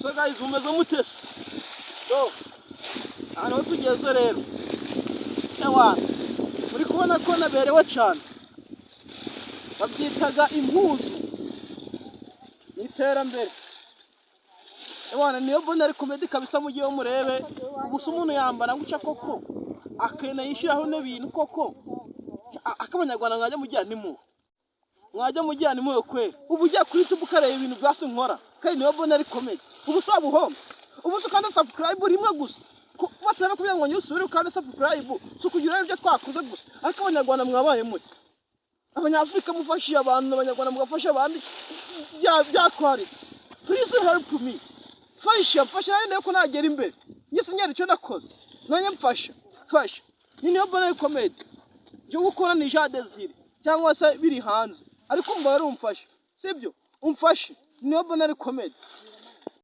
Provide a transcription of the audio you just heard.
So guys, umeze mutesi. So, hano tugeze rero. Ewana, muri kubona ko naberewe cyane. Babyitaga impuzu. Iterambere. Ewana, niyo bonari comedy kabisa mu gihe murebe. Ubusa umuntu yambara nguca koko. Akena yishiraho n'ibintu koko. Akabanyarwanda ngajya mujya nimo. Mwajya mujya nimo kwe. Ubu ujya kuri YouTube ukareba ibintu byase nkora. Kandi niyo bonari comedy. Ubu sabuhomba. Ubu tukanda subscribe rimwe gusa. Batara kugira ngo nyusubire ukanda subscribe. Sukugira ibyo twakoze gusa. Ariko abanyarwanda mwabaye muti. Abanyafrika mufashije abantu abanyarwanda mugafasha abandi byakwari. Please help me. Fasha nende ko nagera imbere. Nyese nyeri cyo nakoze. Nanye mfasha. Niyo bonari comedy. Cyo gukora ni ja desire cyangwa se biri hanze. Ariko mba ari umfasha. Sibyo? Umfashe. Niyo bonari comedy.